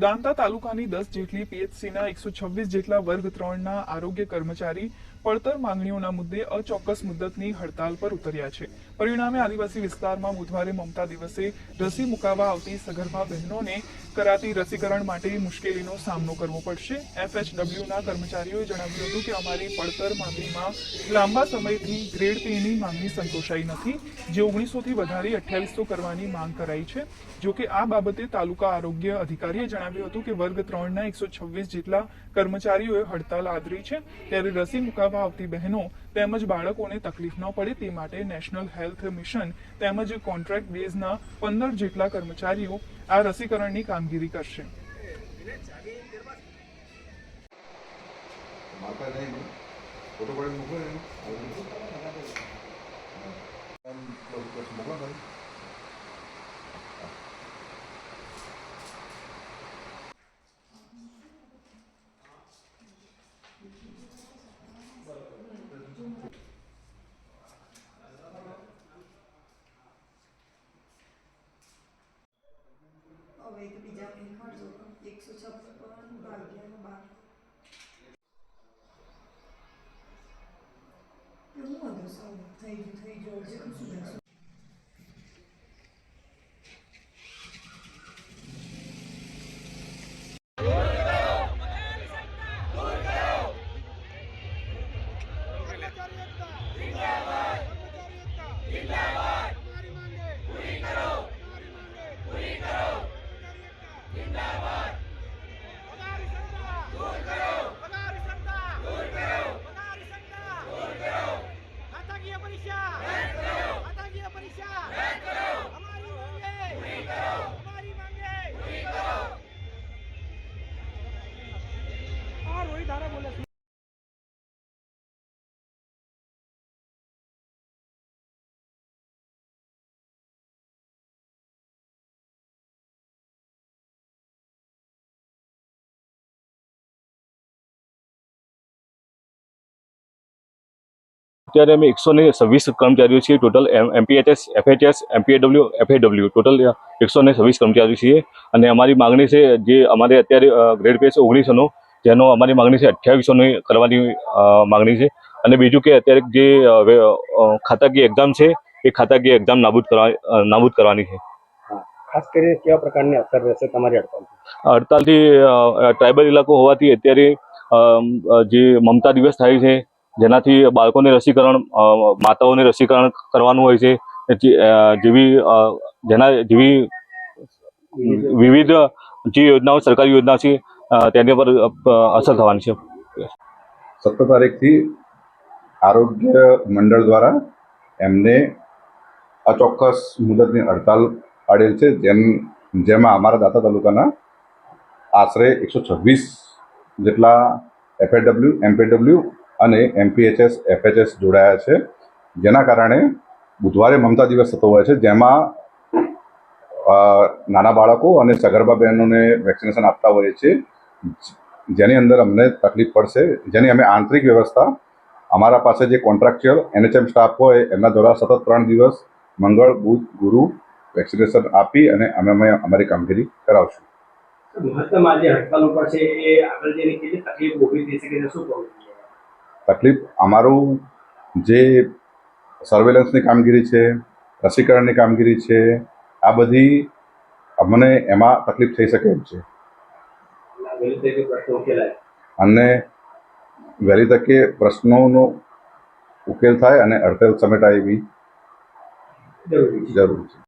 દાંતા તાલુકાની 10 જેટલી પીએચસીના 126 જેટલા વર્ગ 3ના આરોગ્ય કર્મચારી પડતર માંગણીઓના મુદ્દે અચોક્કસ મુદ્દતની હડતાલ પર ઉતર્યા છે। પરિણામે આદિવાસી વિસ્તારમાં બુધવારે મમતા દિવસે રસી મુકાવવા આવતી સગર્ભા બહેનોને કરાતી રસીકરણ માટે મુશ્કેલીનો સામનો કરવો પડશે। એફએચડબલ્યુના કર્મચારીઓએ જણાવ્યું હતું કે અમારી પડતર માંગણીમાં લાંબા સમયથી ગ્રેડ પેની માંગણી સંતોષાઈ નથી, જે 1900થી વધારી 2800 કરવાની માંગ કરાઈ છે। જોકે આ બાબતે તાલુકા આરોગ્ય અધિકારીએ જણાવ્યું હતું કે વર્ગ 3ના 126 જેટલા કર્મચારીઓએ હડતાલ આદરી છે, ત્યારે રસી મુકાવવા આવતી બહેનો તેમજ બાળકોને તકલીફ ન પડે તે માટે નેશનલ હેલ્થ મિશન તેમજ કોન્ટ્રાક્ટ બેઝના 15 જેટલા કર્મચારીઓ આ રસીકરણની કામગીરી કરશે। હવે તો બીજા કંઈ ખર્ચો 156 ભાગ્યા 12 હું વાંધો સૌ થઈ ગયો જેટલું સુધારશું। અત્યારે અમે 126 કર્મચારીઓ છીએ total MPHS FHS MPAW એફએડબલ્યુ total 126 કર્મચારીઓ છીએ અને અમારી માગણી છે જે અમારે અત્યારે ગ્રેડ પે છે 1900નો, જેનો અમારી માગણી છે 2800ની કરવાની માગણી છે। અને બીજું કે અત્યારે જે ખાતાકીય એક્ઝામ છે એ ખાતાકીય એક્ઝામ નાબૂદ કરવાની છે। ખાસ કરીને કેવા પ્રકારની અસર રહેશે તમારી હડતાલથી? ટ્રાઇબલ ઇલાકો હોવાથી અત્યારે જે મમતા દિવસ થાય છે, જેનાથી બાળકોને રસીકરણ, માતાઓને રસીકરણ કરવાનું હોય છે, જેવી વિવિધ જે યોજનાઓ, સરકારી યોજનાઓ છે તેની પર અસર થવાની છે। 17 તારીખથી આરોગ્ય મંડળ દ્વારા એમને અચોક્કસ મુદતની હડતાલ પાડેલ છે, જેમાં અમારા દાંતા તાલુકાના આશરે 126 જેટલા એફએડબલ્યુ એમપીડબલ્યુ અને એમપીએચએસ એફએચએસ જોડાયા છે, જેના કારણે બુધવારે મમતા દિવસ થતો હોય છે, જેમાં નાના બાળકો અને સગર્ભા બહેનોને વેક્સિનેશન આપતા હોઈએ છીએ, જેની અંદર અમને તકલીફ પડશે, જેની અમે આંતરિક વ્યવસ્થા અમારા પાસે જે કોન્ટ્રાક્ચ્યુઅલ એનએચએમ સ્ટાફ હોય એમના દ્વારા સતત 3 દિવસ મંગળ, બુધ, ગુરુ વેક્સિનેશન આપી અને અમે અમારી કામગીરી કરાવશું। મહત્તમ આજે હડતાલ ઉપર છે એ આગળ જઈને કેટલી તકલીફ ઊભી થઈ શકે છે, શું કહું? તકલીફ અમારું જે સર્વેલન્સની કામગીરી છે, રસીકરણની કામગીરી છે, આ બધી અમને એમાં તકલીફ થઈ શકે એમ છે અને વહેલી તકે પ્રશ્નોનો ઉકેલ થાય અને હડતાલ સમેટાય એવી જરૂરી છે।